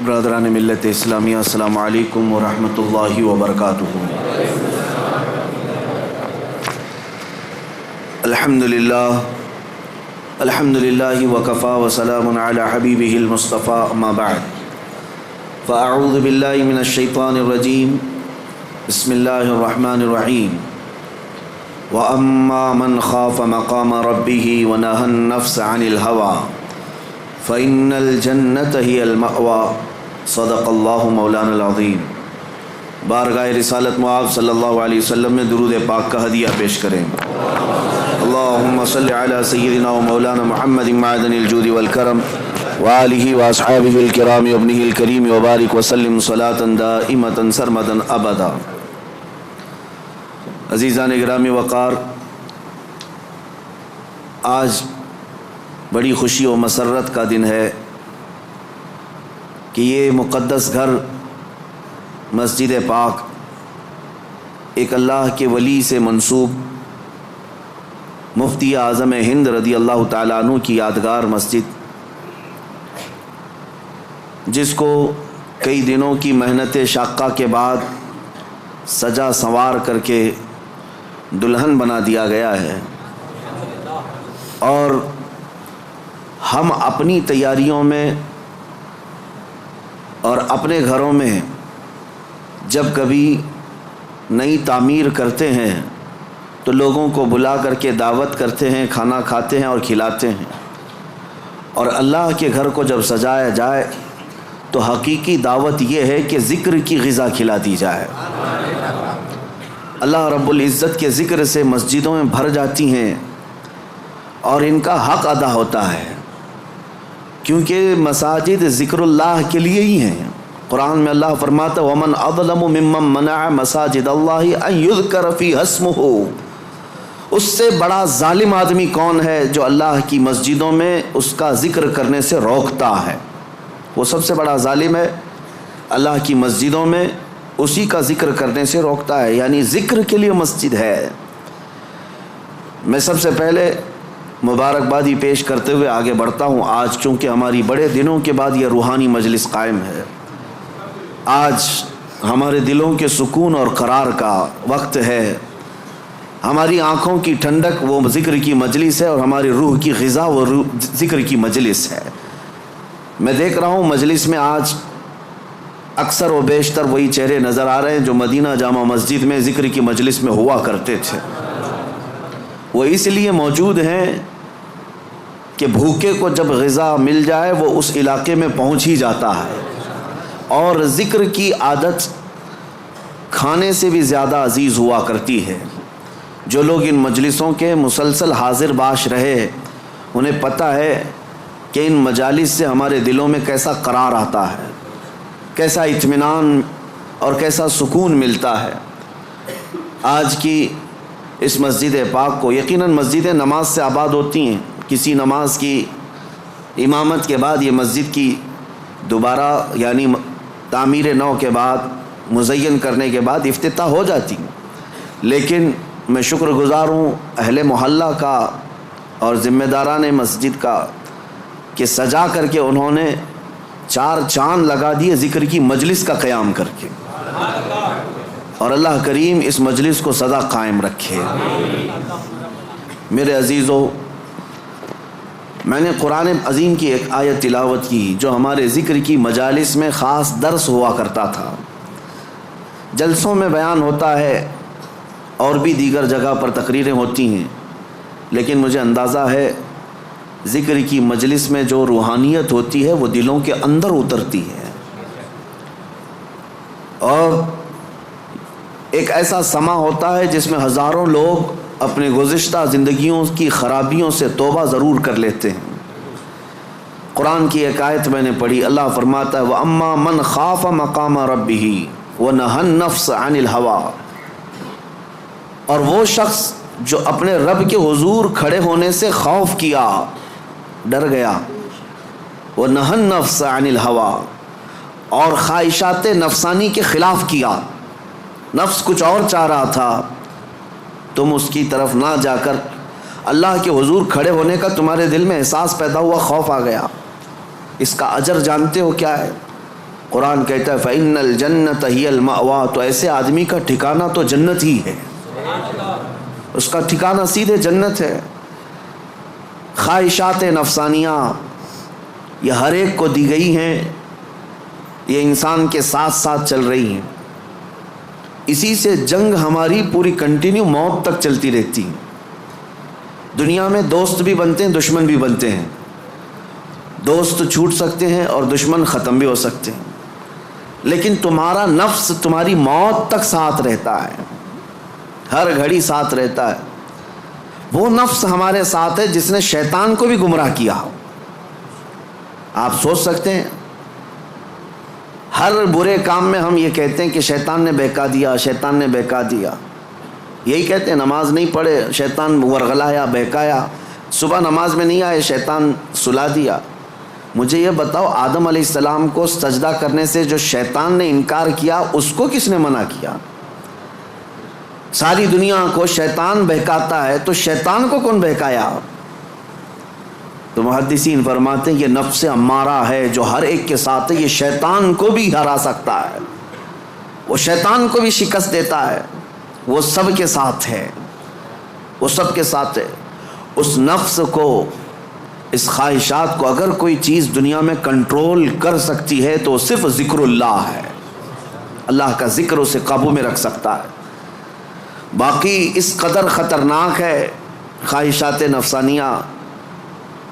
برادران ملت اسلامیہ، السلام علیکم ورحمۃ اللہ وبرکاتہ۔ الحمد للہ وکفا وسلام علی حبیبہ المصطفیٰ، اما بعد فاعوذ باللہ من الشیطان الرجیم، بسم اللہ الرحمن الرحیم۔ وَأَمَّا مَنْ خَافَ مَقَامَ رَبِّهِ وَنَهَى النَّفْسَ عَنِ الْهَوَىٰ فَإِنَّ الْجَنَّةَ هِيَ الْمَأْوَىٰ۔ صدق اللہ مولانا العظیم۔ بارگاہ رسالت معاذ صلی اللہ علیہ وسلم میں درود پاک کا ہدیہ پیش کریں۔ اللہم صلی علی سیدنا و مولانا محمد معدن الجود والکرم وآلہ واصحابہ الکرام وابنہ الکریم وبارک وسلم صلاۃ دائمۃ سرمدا ابدا۔ عزیزان گرامی وقار، آج بڑی خوشی و مسرت کا دن ہے کہ یہ مقدس گھر مسجد پاک ایک اللہ کے ولی سے منسوب مفتی اعظم ہند رضی اللہ تعالیٰ عنہ کی یادگار مسجد، جس کو کئی دنوں کی محنت شاقہ کے بعد سجا سنوار کر کے دلہن بنا دیا گیا ہے، اور ہم اپنی تیاریوں میں اور اپنے گھروں میں جب کبھی نئی تعمیر کرتے ہیں تو لوگوں کو بلا کر کے دعوت کرتے ہیں، کھانا کھاتے ہیں اور کھلاتے ہیں، اور اللہ کے گھر کو جب سجایا جائے تو حقیقی دعوت یہ ہے کہ ذکر کی غذا کھلا دی جائے۔ اللہ رب العزت کے ذکر سے مسجدوں میں بھر جاتی ہیں اور ان کا حق ادا ہوتا ہے، کیونکہ مساجد ذکر اللہ کے لیے ہی ہیں۔ قرآن میں اللہ فرماتا ہے وَمَنْ أَظْلَمُ مِمَّنْ مَنَعَ مَسَاجِدَ اللَّهِ أَنْ يُذْكَرَ فِيهَا اسْمُهُ۔ اس سے بڑا ظالم آدمی کون ہے جو اللہ کی مسجدوں میں اس کا ذکر کرنے سے روکتا ہے؟ وہ سب سے بڑا ظالم ہے، اللہ کی مسجدوں میں اسی کا ذکر کرنے سے روکتا ہے، یعنی ذکر کے لیے مسجد ہے۔ میں سب سے پہلے مبارکبادی پیش کرتے ہوئے آگے بڑھتا ہوں۔ آج چونکہ ہماری بڑے دنوں کے بعد یہ روحانی مجلس قائم ہے، آج ہمارے دلوں کے سکون اور قرار کا وقت ہے، ہماری آنکھوں کی ٹھنڈک وہ ذکر کی مجلس ہے، اور ہماری روح کی غذا وہ ذکر کی مجلس ہے۔ میں دیکھ رہا ہوں مجلس میں آج اکثر و بیشتر وہی چہرے نظر آ رہے ہیں جو مدینہ جامع مسجد میں ذکر کی مجلس میں ہوا کرتے تھے۔ وہ اس لیے موجود ہیں کہ بھوکے کو جب غذا مل جائے وہ اس علاقے میں پہنچ ہی جاتا ہے، اور ذکر کی عادت کھانے سے بھی زیادہ عزیز ہوا کرتی ہے۔ جو لوگ ان مجلسوں کے مسلسل حاضر باش رہے انہیں پتہ ہے کہ ان مجالس سے ہمارے دلوں میں کیسا قرار آتا ہے، کیسا اطمینان اور کیسا سکون ملتا ہے۔ آج کی اس مسجد پاک کو، یقیناً مسجدیں نماز سے آباد ہوتی ہیں، کسی نماز کی امامت کے بعد یہ مسجد کی دوبارہ یعنی تعمیر نو کے بعد مزین کرنے کے بعد افتتاح ہو جاتی، لیکن میں شکر گزار ہوں اہل محلہ کا اور ذمہ داران مسجد کا کہ سجا کر کے انہوں نے 4 چاند لگا دیے ذکر کی مجلس کا قیام کر کے، اور اللہ کریم اس مجلس کو سدا قائم رکھے۔ میرے عزیزو، میں نے قرآن عظیم کی ایک آیت تلاوت کی جو ہمارے ذکر کی مجالس میں خاص درس ہوا کرتا تھا، جلسوں میں بیان ہوتا ہے اور بھی دیگر جگہ پر تقریریں ہوتی ہیں، لیکن مجھے اندازہ ہے ذکر کی مجلس میں جو روحانیت ہوتی ہے وہ دلوں کے اندر اترتی ہے، اور ایک ایسا سما ہوتا ہے جس میں ہزاروں لوگ اپنے گزشتہ زندگیوں کی خرابیوں سے توبہ ضرور کر لیتے ہیں۔ قرآن کی ایک آیت میں نے پڑھی، اللہ فرماتا ہے وَأَمَّا مَنْ خَافَ مَقَامَ رَبِّهِ وَنَهَى النَّفْسَ عَنِ الْهَوَىٰ، اور وہ شخص جو اپنے رب کے حضور کھڑے ہونے سے خوف کیا، ڈر گیا، وَنَهَى النَّفْسَ عَنِ الْهَوَىٰ، اور خواہشات نفسانی کے خلاف کیا، نفس کچھ اور چاہ رہا تھا، تم اس کی طرف نہ جا کر اللہ کے حضور کھڑے ہونے کا تمہارے دل میں احساس پیدا ہوا، خوف آ گیا، اس کا اجر جانتے ہو کیا ہے؟ قرآن کہتا ہے فَإِنَّ الْجَنَّةَ هِيَ الْمَأْوَىٰ، تو ایسے آدمی کا ٹھکانہ تو جنت ہی ہے، اس کا ٹھکانہ سیدھے جنت ہے۔ خواہشات نفسانیہ یہ ہر ایک کو دی گئی ہیں، یہ انسان کے ساتھ ساتھ چل رہی ہیں، اسی سے جنگ ہماری پوری کنٹینیو موت تک چلتی رہتی ہے۔ دنیا میں دوست بھی بنتے ہیں، دشمن بھی بنتے ہیں، دوست چھوٹ سکتے ہیں اور دشمن ختم بھی ہو سکتے ہیں، لیکن تمہارا نفس تمہاری موت تک ساتھ رہتا ہے، ہر گھڑی ساتھ رہتا ہے۔ وہ نفس ہمارے ساتھ ہے جس نے شیطان کو بھی گمراہ کیا۔ آپ سوچ سکتے ہیں ہر برے کام میں ہم یہ کہتے ہیں کہ شیطان نے بہکا دیا، شیطان نے بہکا دیا، یہی کہتے ہیں۔ نماز نہیں پڑھے شیطان ورغلایا، بہکایا، صبح نماز میں نہیں آئے شیطان سلا دیا۔ مجھے یہ بتاؤ آدم علیہ السلام کو سجدہ کرنے سے جو شیطان نے انکار کیا اس کو کس نے منع کیا؟ ساری دنیا کو شیطان بہکاتا ہے تو شیطان کو کون بہکایا؟ تو محدثین فرماتے ہیں یہ نفس امارہ ہے جو ہر ایک کے ساتھ ہے، یہ شیطان کو بھی ہرا سکتا ہے، وہ شیطان کو بھی شکست دیتا ہے، وہ سب کے ساتھ ہے، وہ سب کے ساتھ ہے۔ اس نفس کو، اس خواہشات کو اگر کوئی چیز دنیا میں کنٹرول کر سکتی ہے تو صرف ذکر اللہ ہے، اللہ کا ذکر اسے قابو میں رکھ سکتا ہے۔ باقی اس قدر خطرناک ہے خواہشات نفسانیہ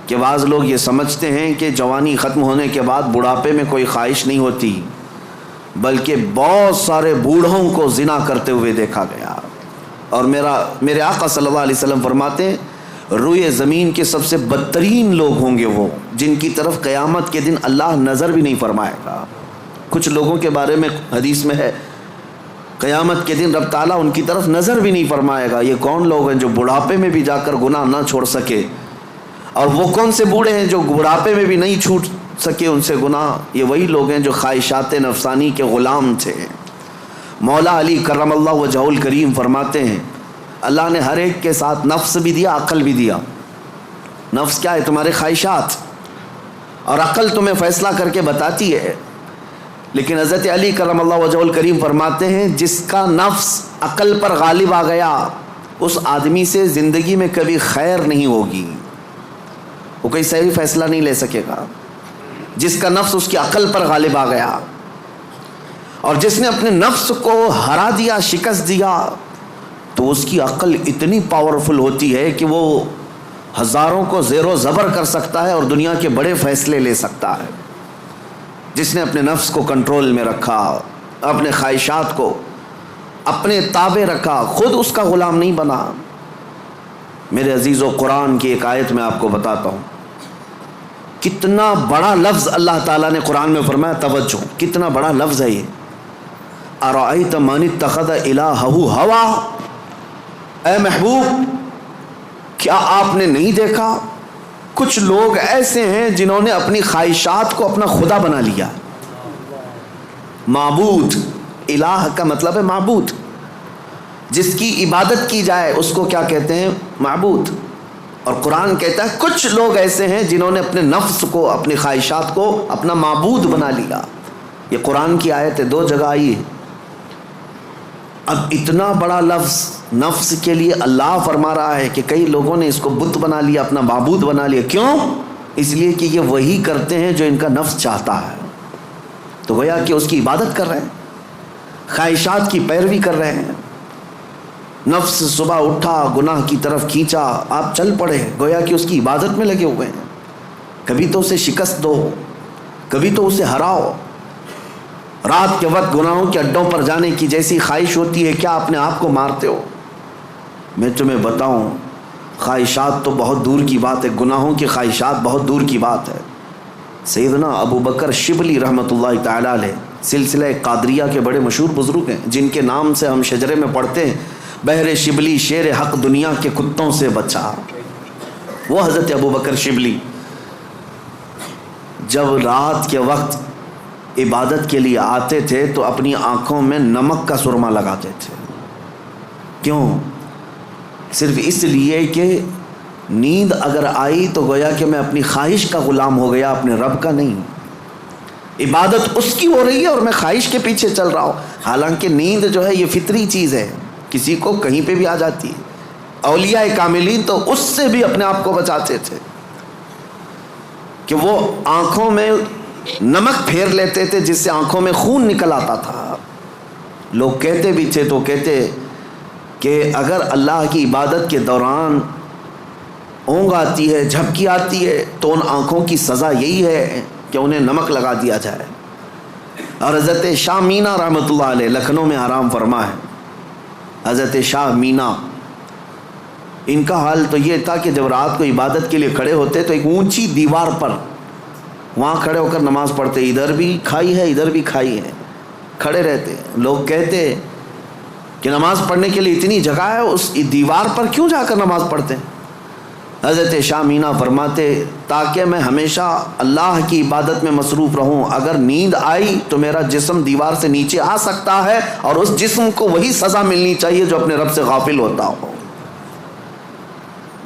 کہ بعض لوگ یہ سمجھتے ہیں کہ جوانی ختم ہونے کے بعد بڑھاپے میں کوئی خواہش نہیں ہوتی، بلکہ بہت سارے بوڑھوں کو زنا کرتے ہوئے دیکھا گیا۔ اور میرے آقا صلی اللہ علیہ وسلم فرماتے ہیں روئے زمین کے سب سے بدترین لوگ ہوں گے وہ جن کی طرف قیامت کے دن اللہ نظر بھی نہیں فرمائے گا۔ کچھ لوگوں کے بارے میں حدیث میں ہے قیامت کے دن رب تعالیٰ ان کی طرف نظر بھی نہیں فرمائے گا۔ یہ کون لوگ ہیں جو بڑھاپے میں بھی جا کر گناہ نہ چھوڑ سکے؟ اور وہ کون سے بوڑھے ہیں جو بڑھاپے میں بھی نہیں چھوٹ سکے ان سے گناہ؟ یہ وہی لوگ ہیں جو خواہشات نفسانی کے غلام تھے۔ مولا علی کرم اللہ وجہہ الکریم فرماتے ہیں اللہ نے ہر ایک کے ساتھ نفس بھی دیا، عقل بھی دیا۔ نفس کیا ہے؟ تمہارے خواہشات، اور عقل تمہیں فیصلہ کر کے بتاتی ہے۔ لیکن حضرت علی کرم اللہ وجہہ الکریم فرماتے ہیں جس کا نفس عقل پر غالب آ گیا اس آدمی سے زندگی میں کبھی خیر نہیں ہوگی، وہ کوئی صحیح فیصلہ نہیں لے سکے گا۔ جس کا نفس اس کی عقل پر غالب آ گیا، اور جس نے اپنے نفس کو ہرا دیا، شکست دیا، تو اس کی عقل اتنی پاورفل ہوتی ہے کہ وہ ہزاروں کو زیر و زبر کر سکتا ہے اور دنیا کے بڑے فیصلے لے سکتا ہے۔ جس نے اپنے نفس کو کنٹرول میں رکھا، اپنے خواہشات کو اپنے تابع رکھا، خود اس کا غلام نہیں بنا۔ میرے عزیزو، قرآن کی ایک آیت میں آپ کو بتاتا ہوں کتنا بڑا لفظ اللہ تعالیٰ نے قرآن میں فرمایا، توجہ کتنا بڑا لفظ ہے یہ۔ ارأیت من اتخذ الہہ ہوا، اے محبوب کیا آپ نے نہیں دیکھا کچھ لوگ ایسے ہیں جنہوں نے اپنی خواہشات کو اپنا خدا بنا لیا۔ معبود، الہ کا مطلب ہے معبود، جس کی عبادت کی جائے اس کو کیا کہتے ہیں؟ معبود۔ اور قرآن کہتا ہے کچھ لوگ ایسے ہیں جنہوں نے اپنے نفس کو، اپنی خواہشات کو اپنا معبود بنا لیا۔ یہ قرآن کی آیت ہے، 2 جگہ آئی ہے۔ اب اتنا بڑا لفظ نفس کے لیے اللہ فرما رہا ہے کہ کئی لوگوں نے اس کو بت بنا لیا، اپنا معبود بنا لیا۔ کیوں؟ اس لیے کہ یہ وہی کرتے ہیں جو ان کا نفس چاہتا ہے، تو گویا کہ اس کی عبادت کر رہے ہیں، خواہشات کی پیروی کر رہے ہیں۔ نفس صبح اٹھا، گناہ کی طرف کھینچا، آپ چل پڑے، گویا کہ اس کی عبادت میں لگے ہوئے ہیں۔ کبھی تو اسے شکست دو، کبھی تو اسے ہراؤ۔ رات کے وقت گناہوں کے اڈوں پر جانے کی جیسی خواہش ہوتی ہے، کیا اپنے آپ کو مارتے ہو؟ میں تمہیں بتاؤں خواہشات تو بہت دور کی بات ہے، گناہوں کی خواہشات بہت دور کی بات ہے۔ سیدنا ابو بکر شبلی رحمۃ اللہ تعالی علیہ سلسلہ قادریہ کے بڑے مشہور بزرگ ہیں، جن کے نام سے ہم شجرے میں پڑھتے ہیں بہر شبلی شیر حق دنیا کے کتوں سے بچا۔ وہ حضرت ابو بکر شبلی جب رات کے وقت عبادت کے لیے آتے تھے تو اپنی آنکھوں میں نمک کا سرما لگاتے تھے۔ کیوں؟ صرف اس لیے کہ نیند اگر آئی تو گویا کہ میں اپنی خواہش کا غلام ہو گیا، اپنے رب کا نہیں۔ عبادت اس کی ہو رہی ہے اور میں خواہش کے پیچھے چل رہا ہوں. حالانکہ نیند جو ہے یہ فطری چیز ہے, کسی کو کہیں پہ بھی آ جاتی ہے. اولیاء کاملین تو اس سے بھی اپنے آپ کو بچاتے تھے کہ وہ آنکھوں میں نمک پھیر لیتے تھے جس سے آنکھوں میں خون نکل آتا تھا. لوگ کہتے بھی تھے تو کہتے کہ اگر اللہ کی عبادت کے دوران اونگ آتی ہے, جھپکی آتی ہے, تو ان آنکھوں کی سزا یہی ہے کہ انہیں نمک لگا دیا جائے. اور حضرت شاہ مینا رحمۃ اللہ علیہ لکھنؤ میں آرام فرما ہے. حضرت شاہ مینا, ان کا حال تو یہ تھا کہ جب رات کو عبادت کے لیے کھڑے ہوتے تو ایک اونچی دیوار پر وہاں کھڑے ہو کر نماز پڑھتے. ادھر بھی کھائی ہے ادھر بھی کھائی ہے, کھڑے رہتے. لوگ کہتے کہ نماز پڑھنے کے لیے اتنی جگہ ہے, اس دیوار پر کیوں جا کر نماز پڑھتے؟ حضرت شاہ مینا فرماتے تاکہ میں ہمیشہ اللہ کی عبادت میں مصروف رہوں. اگر نیند آئی تو میرا جسم دیوار سے نیچے آ سکتا ہے اور اس جسم کو وہی سزا ملنی چاہیے جو اپنے رب سے غافل ہوتا ہو.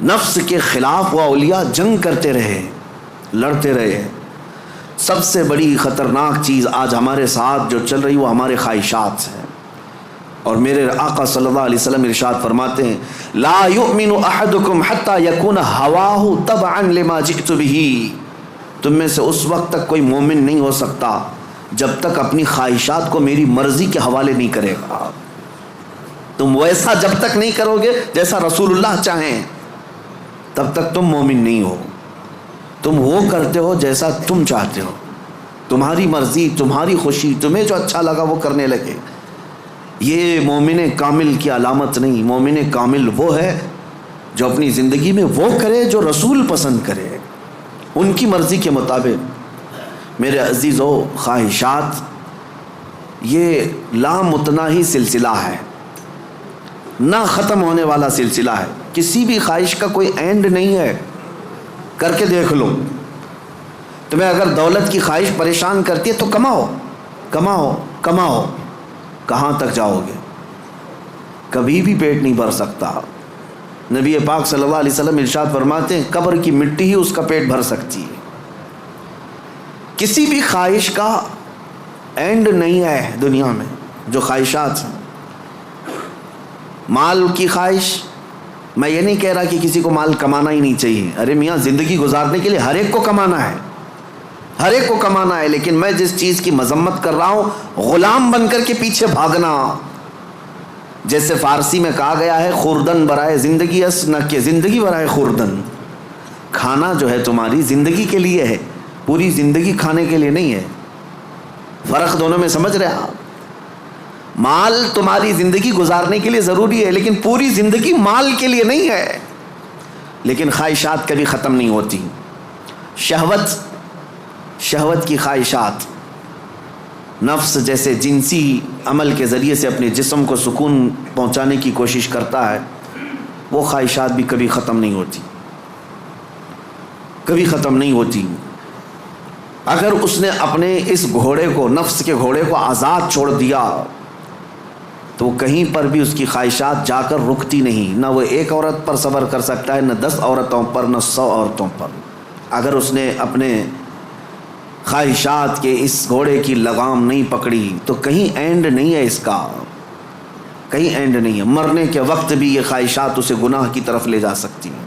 نفس کے خلاف وہ اولیاء جنگ کرتے رہے, لڑتے رہے. سب سے بڑی خطرناک چیز آج ہمارے ساتھ جو چل رہی وہ ہمارے خواہشات ہیں. اور میرے آقا صلی اللہ علیہ وسلم ارشاد فرماتے ہیں لا یؤمن احدکم حتی یکون ہواہ تبعا لما جئت بہ. تم میں سے اس وقت تک کوئی مومن نہیں ہو سکتا جب تک اپنی خواہشات کو میری مرضی کے حوالے نہیں کرے گا. تم ویسا جب تک نہیں کرو گے جیسا رسول اللہ چاہیں تب تک تم مومن نہیں ہو. تم وہ کرتے ہو جیسا تم چاہتے ہو, تمہاری مرضی, تمہاری خوشی, تمہیں جو اچھا لگا وہ کرنے لگے. یہ مومن کامل کی علامت نہیں. مومن کامل وہ ہے جو اپنی زندگی میں وہ کرے جو رسول پسند کرے, ان کی مرضی کے مطابق. میرے عزیزو, خواہشات یہ لامتناہی سلسلہ ہے, نہ ختم ہونے والا سلسلہ ہے. کسی بھی خواہش کا کوئی اینڈ نہیں ہے. کر کے دیکھ لو, تمہیں اگر دولت کی خواہش پریشان کرتی ہے تو کماؤ کماؤ کماؤ, کہاں تک جاؤ گے؟ کبھی بھی پیٹ نہیں بھر سکتا. نبی پاک صلی اللہ علیہ وسلم ارشاد فرماتے ہیں قبر کی مٹی ہی اس کا پیٹ بھر سکتی ہے. کسی بھی خواہش کا اینڈ نہیں ہے دنیا میں. جو خواہشات ہیں, مال کی خواہش, میں یہ نہیں کہہ رہا کہ کسی کو مال کمانا ہی نہیں چاہیے. ارے میاں, زندگی گزارنے کے لیے ہر ایک کو کمانا ہے, ہر ایک کو کمانا ہے. لیکن میں جس چیز کی مذمت کر رہا ہوں, غلام بن کر کے پیچھے بھاگنا. جیسے فارسی میں کہا گیا ہے خوردن برائے زندگی اس نہ کہ زندگی برائے خوردن. کھانا جو ہے تمہاری زندگی کے لیے ہے, پوری زندگی کھانے کے لیے نہیں ہے. فرق دونوں میں سمجھ رہے آپ؟ مال تمہاری زندگی گزارنے کے لیے ضروری ہے لیکن پوری زندگی مال کے لیے نہیں ہے. لیکن خواہشات کبھی ختم نہیں ہوتی. شہوت کی خواہشات, نفس جیسے جنسی عمل کے ذریعے سے اپنے جسم کو سکون پہنچانے کی کوشش کرتا ہے, وہ خواہشات بھی کبھی ختم نہیں ہوتی, کبھی ختم نہیں ہوتی. اگر اس نے اپنے اس گھوڑے کو, نفس کے گھوڑے کو آزاد چھوڑ دیا تو کہیں پر بھی اس کی خواہشات جا کر رکتی نہیں. نہ وہ ایک عورت پر صبر کر سکتا ہے, نہ 10 عورتوں پر, نہ 100 عورتوں پر. اگر اس نے اپنے خواہشات کے اس گھوڑے کی لگام نہیں پکڑی تو کہیں اینڈ نہیں ہے اس کا, کہیں اینڈ نہیں ہے. مرنے کے وقت بھی یہ خواہشات اسے گناہ کی طرف لے جا سکتی ہیں.